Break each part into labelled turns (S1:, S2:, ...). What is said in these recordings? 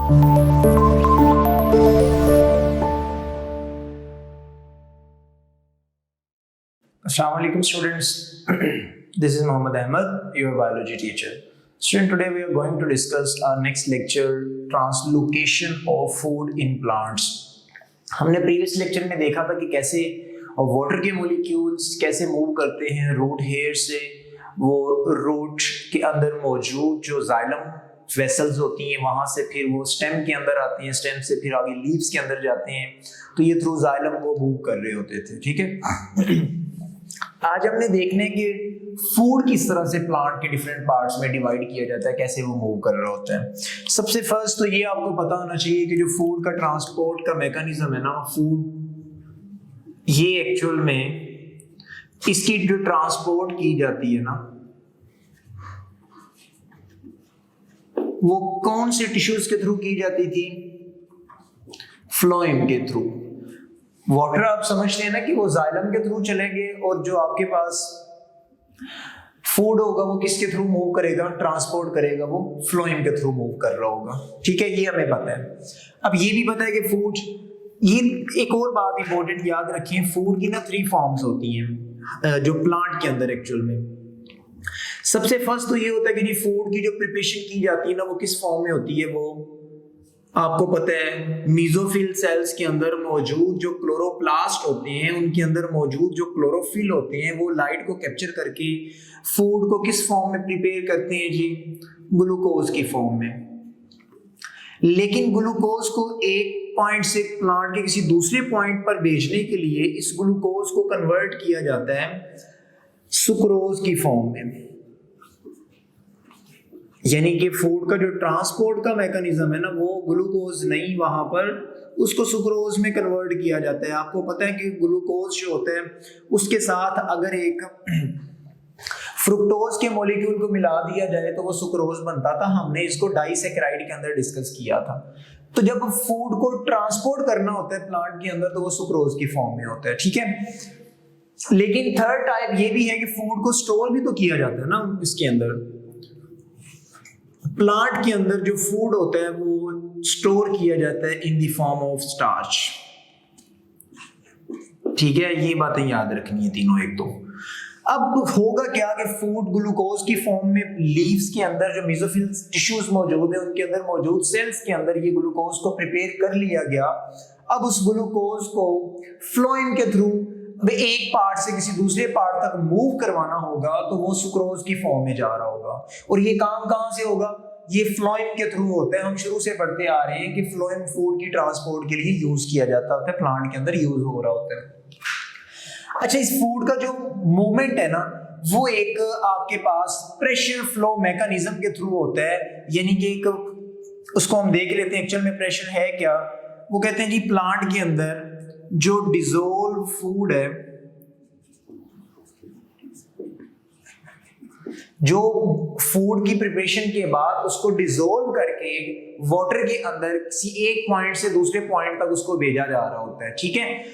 S1: Assalamualaikum students. This is Mohammad Ahmed, your biology teacher. Student, today we are going to discuss our next lecture, translocation of food in plants. हमने previous lecture में देखा था कि कैसे water के molecules कैसे move करते हैं रूट हेयर से वो रूट के अंदर मौजूद जो जाइलम वेसल्स होती हैं वहां से फिर वो स्टेम के अंदर आती हैं, स्टेम से फिर आगे लीव्स के अंदर जाते हैं, तो ये थ्रू जाइलम वो मूव कर रहे होते थे। ठीक है, आज हमने देखने कि फूड किस तरह से प्लांट के डिफरेंट पार्ट्स में डिवाइड किया जाता है, कैसे वो मूव कर रहा होता है। सबसे फर्स्ट तो ये आपको पता होना चाहिए कि जो फूड का ट्रांसपोर्ट का मैकेनिज्म है ना, फूड ये एक्चुअल में इसकी जो ट्रांसपोर्ट की जाती है ना वो कौन से टिश्यूज के थ्रू की जाती थी? फ्लोएम के थ्रू। वाटर आप समझते हैं ना कि वो जाइलम के थ्रू चलेंगे और जो आपके पास फूड होगा वो किसके थ्रू मूव करेगा, ट्रांसपोर्ट करेगा, वो फ्लोएम के थ्रू मूव कर रहा होगा। ठीक है, ये हमें पता है। अब ये भी पता है कि फूड, ये एक और बात इंपॉर्टेंट याद रखें, फूड की ना 3 फॉर्म्स होती हैं जो प्लांट के अंदर एक्चुअल में। सबसे फर्स्ट तो ये होता है कि फूड की जो प्रिपरेशन की जाती है ना वो किस फॉर्म में होती है, वो आपको पता है मीजोफिल सेल्स के अंदर मौजूद जो क्लोरोप्लास्ट होते हैं उनके अंदर मौजूद जो क्लोरोफिल होते हैं वो लाइट को कैप्चर करके फूड को किस फॉर्म में प्रिपेयर करते हैं जी? ग्लूकोज की फॉर्म में। लेकिन ग्लूकोज को एक पॉइंट से प्लांट के किसी दूसरे पॉइंट पर भेजने के लिए इस ग्लूकोज को कन्वर्ट किया जाता है सुक्रोज की फॉर्म में। यानी कि फूड का जो ट्रांसपोर्ट का मैकेनिज्म है ना वो ग्लूकोज नहीं, वहां पर उसको सुक्रोज में कन्वर्ट किया जाता है। आपको पता है कि ग्लूकोज जो होता है उसके साथ अगर एक फ्रुक्टोज के मॉलिक्यूल को मिला दिया जाए तो वो सुक्रोज बनता था। हमने इसको डाइसैकेराइड के अंदर डिस्कस किया था। तो जब फूड को ट्रांसपोर्ट करना होता है प्लांट के अंदर तो वो सुक्रोज की फॉर्म में होता है। ठीक है, लेकिन थर्ड टाइप ये भी है कि फूड को स्टोर भी तो किया जाता है ना इसके अंदर। प्लांट के अंदर जो फूड होता है वो स्टोर किया जाता है in the form of starch. ठीक है, ये बातें याद रखनी है तीनों एक दो। अब होगा क्या कि फूड ग्लूकोज की फॉर्म में लीव्स के अंदर जो मेसोफिल टिश्यूज मौजूद है उनके अंदर मौजूद सेल्स के अंदर ये ग्लूकोज को प्रिपेयर कर लिया गया। अब उस ग्लूकोज को फ्लोएम के थ्रू एक पार्ट से किसी दूसरे पार्ट तक मूव करवाना होगा तो वो सुक्रोज की फॉर्म में जा रहा होगा। और ये काम कहां से होगा? ये फ्लोएम के थ्रू होता है। हम शुरू से पढ़ते आ रहे हैं कि फ्लोएम फूड की ट्रांसपोर्ट के लिए यूज किया जाता होता है, प्लांट के अंदर यूज हो रहा होता है। अच्छा, इस फूड का जो मूवमेंट है ना वो एक आपके पास प्रेशर फ्लो मैकेनिज्म के थ्रू होता है। यानी कि एक उसको हम देख लेते हैं एक्चुअल में प्रेशर है क्या। वो कहते हैं जी प्लांट के अंदर जो डिसॉल्व फूड है, जो फूड की प्रिपरेशन के बाद उसको डिसॉल्व करके वाटर के अंदर किसी एक पॉइंट से दूसरे पॉइंट तक उसको भेजा जा रहा होता है। ठीक है,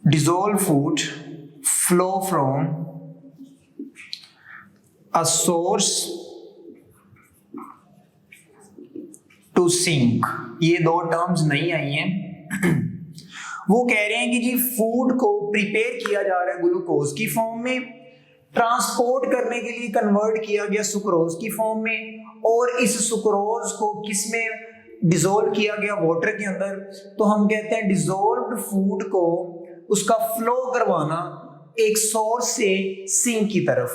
S1: dissolved food flow from a source to sink। ये 2 टर्म्स नहीं आई हैं। वो कह रहे हैं कि जी फूड को प्रिपेयर किया जा रहा है ग्लूकोज की फॉर्म में, ट्रांसपोर्ट करने के लिए कन्वर्ट किया गया सुक्रोज की फॉर्म में, और इस सुक्रोज को किसमें डिसॉल्व किया गया? वाटर के अंदर। तो हम कहते हैं डिसॉल्व्ड फूड को उसका फ्लो करवाना एक सोर्स से सिंक की तरफ।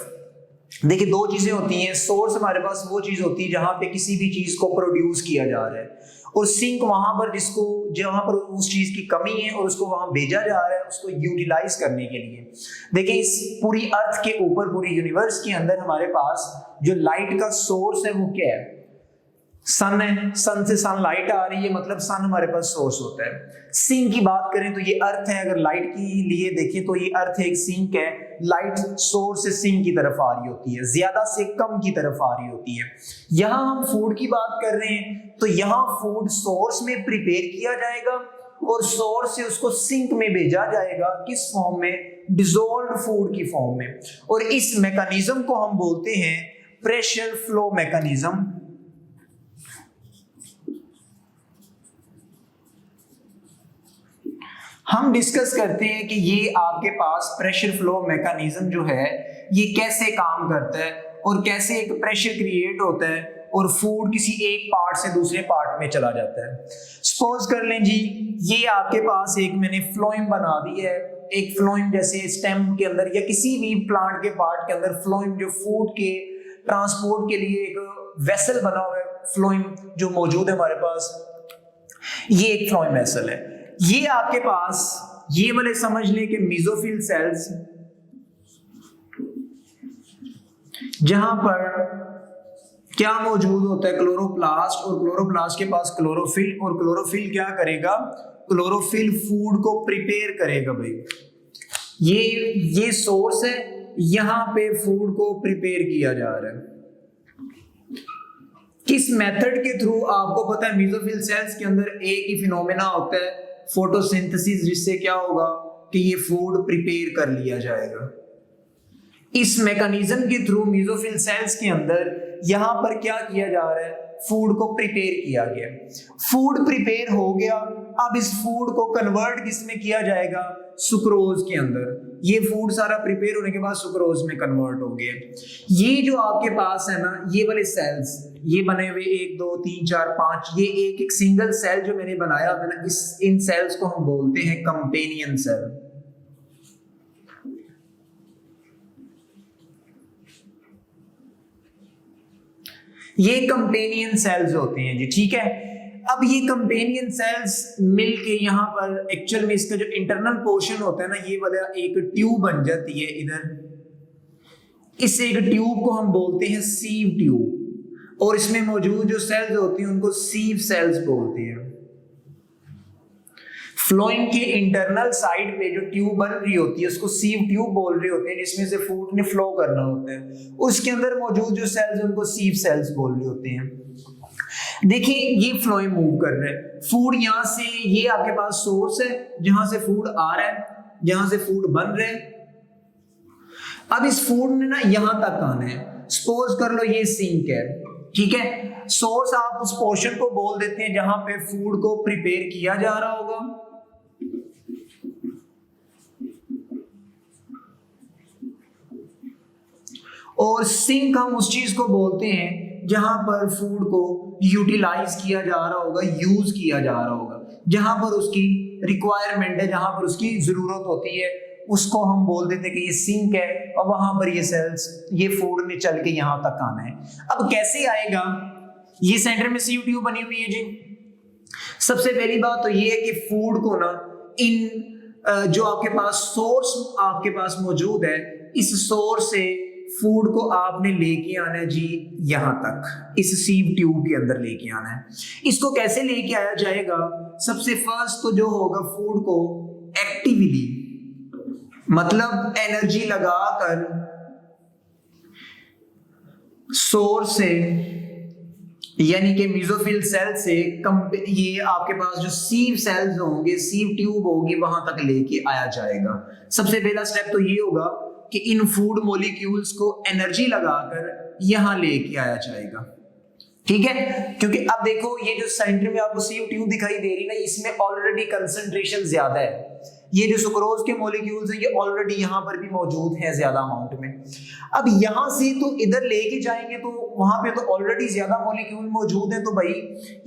S1: देखिए 2 चीजें होती हैं। सोर्स हमारे पास वो चीज होती है जहां पे किसी भी चीज को प्रोड्यूस किया जा रहा है, और सिंक वहां पर जिसको जहां पर उस चीज की कमी है और उसको वहां भेजा जा रहा है उसको यूटिलाइज करने के लिए। देखिए इस पूरी अर्थ के ऊपर, पूरी यूनिवर्स के अंदर हमारे पास जो लाइट का सोर्स है वो क्या है? सन है। सन से सनलाइट आ रही है, मतलब सन हमारे पास सोर्स होता है। सिंक की बात करें तो ये अर्थ है। अगर लाइट की लिए देखें तो ये अर्थ है, एक सिंक है। लाइट सोर्स से सिंक की तरफ आ रही होती है, ज्यादा से कम की तरफ आ रही होती है। यहां हम फूड की बात कर रहे हैं तो यहां फूड सोर्स में प्रिपेयर किया जाएगा और सोर्स से उसको सिंक में भेजा जाएगा। किस फॉर्म में? डिसॉल्व्ड फूड की फॉर्म में। और इस मैकेनिज्म को हम बोलते हैं प्रेशर फ्लो मैकेनिज्म। हम डिस्कस करते हैं कि ये आपके पास प्रेशर फ्लो मैकेनिज्म जो है ये कैसे काम करता है और कैसे एक प्रेशर क्रिएट होता है और फूड किसी एक पार्ट से दूसरे पार्ट में चला जाता है। सपोज कर लें जी, ये आपके पास एक मैंने फ्लोएम बना दी है, एक फ्लोएम जैसे स्टेम के अंदर या किसी भी प्लांट के पार्ट के अंदर फ्लोएम जो फूड के ट्रांसपोर्ट के लिए एक वेसल बना हुआ है, फ्लोएम जो मौजूद है हमारे पास, ये एक फ्लोएम वेसल है। ये आपके पास ये वाले समझ लें कि मेसोफिल सेल्स, जहां पर क्या मौजूद होता है, क्लोरोप्लास्ट, और क्लोरोप्लास्ट के पास क्लोरोफिल, और क्लोरोफिल क्या करेगा, क्लोरोफिल फूड को प्रिपेयर करेगा। भाई ये सोर्स है, यहां पे फूड को प्रिपेयर किया जा रहा है। किस मेथड के थ्रू? आपको पता है मेसोफिल सेल्स के अंदर एक ही फिनोमेना होता है, फोटोसिंथेसिस, जिससे क्या होगा कि ये फूड प्रिपेयर कर लिया जाएगा। इस मैकेनिज्म के थ्रू मेसोफिल सेल्स के अंदर यहां पर क्या किया जा रहा है, फूड को प्रिपेयर किया गया। फूड प्रिपेयर हो गया, अब इस फूड को कन्वर्ट किसमें किया जाएगा, सुक्रोज के अंदर। ये फूड सारा प्रिपेयर होने के बाद सुक्रोज में कन्वर्ट हो गया। ये जो आपके पास है ना, ये वाले सेल्स, ये बने हुए 1 2 3 4 5, ये एक एक सिंगल सेल जो मैंने बनाया है ना, इन सेल्स को हम बोलते हैं कंपेनियन सेल। ये कंपेनियन सेल्स होते हैं जी, ठीक है। अब ये कंपेनियन सेल्स मिलके यहाँ पर एक्चुअल में इसका जो इंटरनल पोर्शन होता है ना, ये वाला एक ट्यूब बन जाती है इधर। इस एक ट्यूब को हम बोलते हैं सीव ट्यूब, और इसमें मौजूद जो सेल्स होती हैं उनको सीव सेल्स बोलते हैं। फ्लोएम के इंटरनल साइड पे जो ट्यूब बन रही होती है उसको सीव ट्यूब बोल रहे होते हैं, जिसमें से फूड ने फ्लो करना होता है। उसके अंदर मौजूद जो सेल्स उनको सीव सेल्स बोल रहे होते हैं। देखिए ये फ्लोएम मूव कर रहा है, फूड यहां से, ये आपके पास सोर्स है जहां से फूड आ रहा है, जहां से फूड बन रहा है। अब इस फूड ने ना यहां तक आना है। सपोज कर लो ये सिंक है, ठीक है। सोर्स आप उस पोर्शन को बोल देते हैं जहां पे फूड को प्रिपेयर किया जा रहा होगा, और सिंक हम उस चीज को बोलते हैं जहां पर फूड को यूटिलाइज किया जा रहा होगा, यूज किया जा रहा होगा, जहां पर उसकी रिक्वायरमेंट है, जहां पर उसकी जरूरत होती है, उसको हम बोल देते हैं कि ये सिंक है, और वहां पर ये सेल्स, ये फूड ने चल के यहां तक आना है। अब कैसे आएगा, ये सेंटर में सीव ट्यूब बनी हुई है जी। सबसे पहली बात तो ये है कि फूड को ना इन जो आपके पास सोर्स आपके पास मौजूद है, इस सोर्स से फूड को आपने लेके आना है जी यहां तक, इस सीव ट्यूब के अंदर लेके आना है। इसको कैसे लेके आया जाएगा? सबसे फर्स्ट तो जो होगा, फूड को एक्टिवली, मतलब एनर्जी लगाकर सोर्स से, यानी कि मेसोफिल सेल से ये आपके पास जो सीव सेल्स होंगे, सीव ट्यूब होगी, वहां तक लेके आया जाएगा। सबसे पहला स्टेप तो ये होगा कि इन फूड मॉलिक्यूल्स को एनर्जी लगाकर यहां लेके आया जाएगा, ठीक है। क्योंकि अब देखो ये जो सेंटर में आपको सीव ट्यूब दिखाई दे रही ना, इसमें ऑलरेडी कंसंट्रेशन ज्यादा है। ये जो सुक्रोज के मॉलिक्यूल्स हैं ये ऑलरेडी यहां पर भी मौजूद हैं ज्यादा अमाउंट में। अब यहां से तो इधर लेके जाएंगे तो वहां पे तो ऑलरेडी ज्यादा मॉलिक्यूल मौजूद है, तो भाई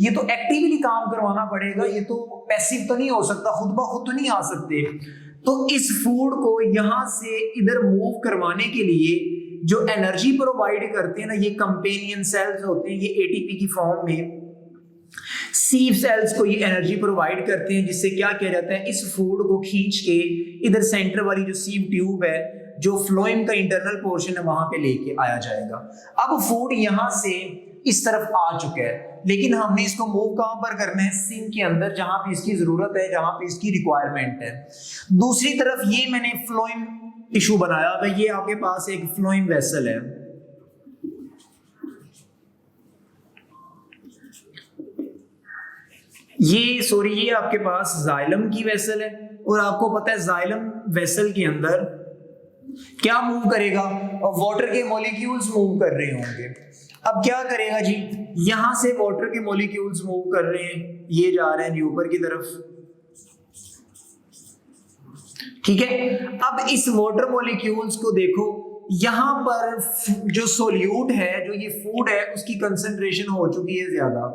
S1: ये तो एक्टिवली काम करवाना पड़ेगा, ये तो पैसिव तो नहीं हो सकता, खुद ब खुद तो नहीं आ सकते। तो इस फूड को यहां से इधर मूव करवाने के लिए जो एनर्जी प्रोवाइड करते हैं ना, ये कंपेनियन सेल्स होते हैं, ये एटीपी की फॉर्म में सीव सेल्स को ये एनर्जी प्रोवाइड करते हैं, जिससे क्या किया जाता है, इस फूड को खींच के इधर सेंटर वाली जो सीव ट्यूब है, जो फ्लोएम का इंटरनल पोर्शन है, वहां पे लेके आया जाएगा। अब फूड यहां से इस तरफ आ चुका है, लेकिन हमने इसको मूव कहां पर करना है, सिंक के अंदर, जहां पे इसकी जरूरत है, जहां पे इसकी रिक्वायरमेंट है। दूसरी तरफ ये मैंने फ्लोएम टिश्यू बनाया हुआ है, ये आपके पास एक फ्लोएम वेसल है। ये आपके पास जाइलम की वेसल है, और आपको पता है जाइलम वेसल के अंदर क्या मूव करेगा? वाटर के मॉलिक्यूल्स मूव कर रहे होंगे। अब क्या करेगा जी, यहां से वाटर के मॉलिक्यूल्स मूव कर रहे हैं, ये जा रहे हैं ऊपर की तरफ, ठीक है। अब इस वाटर मॉलिक्यूल्स को देखो, यहां पर जो सोल्यूट है, जो ये फूड है, उसकी कंसंट्रेशन हो चुकी है ज्यादा।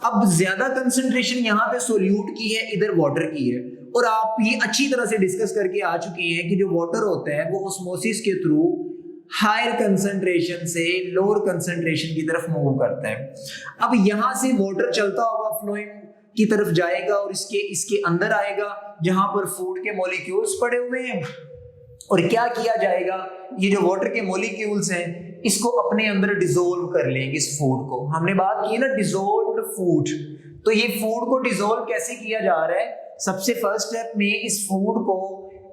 S1: अब ज्यादा कंसंट्रेशन यहाँ पे सोल्यूट की है, इधर वाटर की है, और आप ये अच्छी तरह से डिस्कस करके आ चुके हैं कि जो वाटर होता है वो ऑस्मोसिस के थ्रू हायर कंसंट्रेशन से लोअर कंसंट्रेशन की तरफ मूव करता है। अब यहां से वाटर चलता हुआ फ्लोएम की तरफ जाएगा और इसके अंदर आएगा जहां पर फूड के मॉलिक्यूल्स पड़े हुए हैं, और क्या किया जाएगा, ये जो वाटर के मॉलिक्यूल्स हैं इसको अपने अंदर डिसोल्व कर लेंगे इस फूड को। हमने बात की ना डिसोल्व्ड फूड, तो ये फूड को डिसोल्व कैसे किया जा रहा है? सबसे फर्स्ट स्टेप में इस फूड को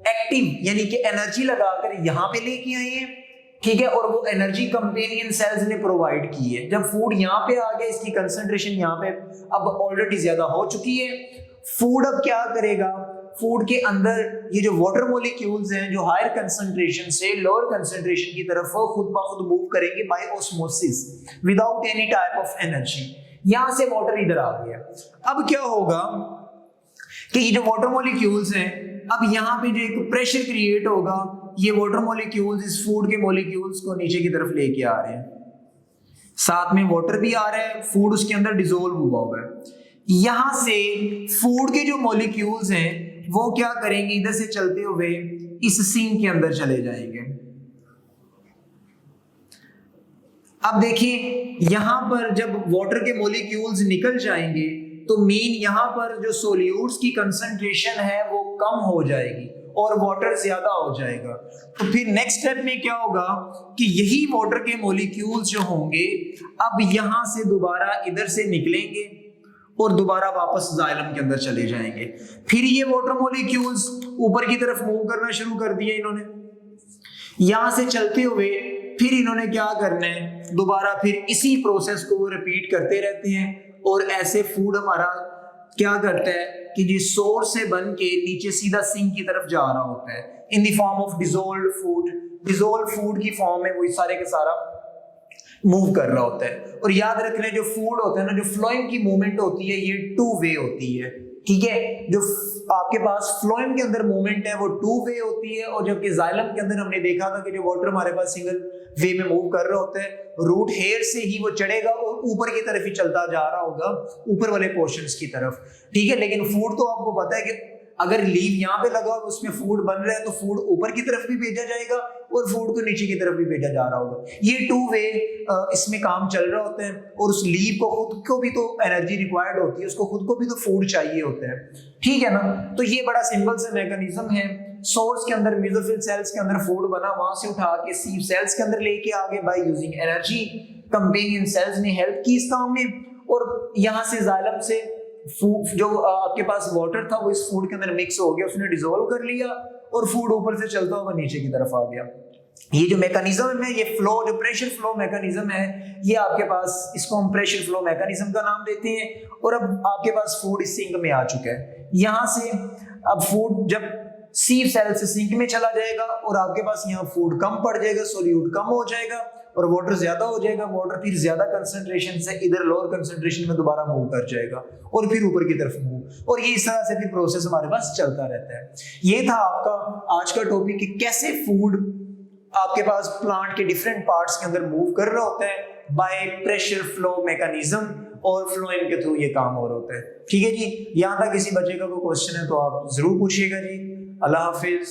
S1: एक्टिव यानी कि एनर्जी लगाकर यहां पे लेके आए हैं, ठीक है, और वो एनर्जी कंपेनियन सेल्स ने प्रोवाइड की है। जब फूड यहाँ पे आ गया, इसकी कंसंट्रेशन यहाँ पे अब ऑलरेडी ज्यादा हो चुकी है, फूड अब क्या करेगा, फूड के अंदर ये जो वाटर मॉलिक्यूल्स हैं जो हायर कंसंट्रेशन से लोअर कंसंट्रेशन की तरफ खुद ब खुद मूव करेंगे by osmosis without any type of energy. यहां से वाटर इधर आ गया। अब क्या होगा कि ये जो वाटर मॉलिक्यूल्स हैं, अब यहाँ पे जो एक प्रेशर क्रिएट होगा, ये वाटर मॉलिक्यूल्स इस फूड के मॉलिक्यूल्स को नीचे की तरफ लेके आ रहे हैं, साथ में वाटर भी आ रहा है, फूड उसके अंदर डिसोल्व हुआ है। यहां से फूड के जो मॉलिक्यूल्स हैं वो क्या करेंगे, इधर से चलते हुए इस सिंक के अंदर चले जाएंगे। अब देखिए यहां पर जब वाटर के मॉलिक्यूल्स निकल जाएंगे तो मीन यहां पर जो सोल्यूट्स की कंसंट्रेशन है वो कम हो जाएगी और वाटर ज्यादा हो जाएगा। तो फिर नेक्स्ट स्टेप में क्या होगा कि यही वाटर के मॉलिक्यूल्स जो होंगे अब यहां से दोबारा इधर से निकलेंगे और दोबारा वापस जाइलम के अंदर चले जाएंगे। फिर ये वाटर मॉलिक्यूल्स ऊपर की तरफ मूव करना शुरू कर दिया इन्होंने, यहां से चलते हुए फिर इन्होंने क्या करना है, दोबारा फिर इसी प्रोसेस को रिपीट करते रहते हैं, और ऐसे फूड हमारा क्या करता है कि जिस सोर्स से बन के नीचे सीधा सिंक की तरफ जा रहा होता है in the form of dissolved food. Dissolved food की फॉर्म में वो सारे के सारा मूव कर रहा होता है। और याद रख लें जो फूड होता है ना, जो फ्लोएम की मूवमेंट होती है ये टू वे होती है, ठीक है। जो आपके पास फ्लोएम के अंदर मूवमेंट है वो टू वे होती है, और जबकि जाइलम के अंदर हमने देखा था कि जो वाटर हमारे पास सिंगल वे में मूव कर रहा होता है, रूट हेयर से ही वो चढ़ेगा और ऊपर की तरफ ही चलता जा रहा होगा, ऊपर वाले पोर्शंस की तरफ, ठीक है। लेकिन फूड तो आपको पता है कि अगर लीव यहाँ पे लगा और उसमें फूड बन रहा है तो फूड ऊपर की तरफ भी भेजा जाएगा और फूड को नीचे की तरफ भी भेजा जा रहा होगा। ये टू वे इसमें काम चल रहा होता है, और उस लीव को खुद को भी तो एनर्जी रिक्वायर्ड होती है, उसको खुद को भी तो फूड चाहिए होता है, ठीक है ना। तो ये बड़ा सिंपल सा मैकेनिज्म है। सोर्स के अंदर मेसोफिल सेल्स के अंदर फूड बना, वहां से उठा के सीव सेल्स के अंदर लेके आगे by using energy companion cells ने हेल्प की इस काम में, और यहाँ से जाइलम से जो आपके पास वाटर था वो इस फूड के अंदर मिक्स हो गया, उसने डिसॉल्व कर लिया और फूड ऊपर से चलता हुआ नीचे की तरफ आ गया। ये जो मैकेनिज्म है, ये फ्लो, जो प्रेशर फ्लो मैकेनिज्म है, ये आपके पास, इसको हम प्रेशर फ्लो मैकेनिज्म का नाम देते हैं। और अब आपके पास फूड इस सिंक में आ चुका है, यहां से अब फूड जब सीव सेल से सिंक में चला जाएगा और आपके पास यहाँ फूड कम पड़ जाएगा, सोल्यूट कम हो जाएगा और वाटर ज्यादा हो जाएगा। वाटर फिर ज्यादा कंसंट्रेशन से इधर लोअर कंसंट्रेशन में दोबारा मूव कर जाएगा और फिर ऊपर की तरफ मूव, और ये इस तरह से फिर प्रोसेस हमारे पास चलता रहता है। ये था आपका आज का टॉपिक कि कैसे फूड आपके पास प्लांट के डिफरेंट पार्ट्स के अंदर मूव कर रहा होता है बाय प्रेशर फ्लो मैकेनिज्म, और फ्लोएम के थ्रू ये काम हो रहा होता है, ठीक है जी। यहाँ तक किसी बच्चे का कोई क्वेश्चन है तो आप जरूर पूछिएगा जी। अल्लाह हाफिज।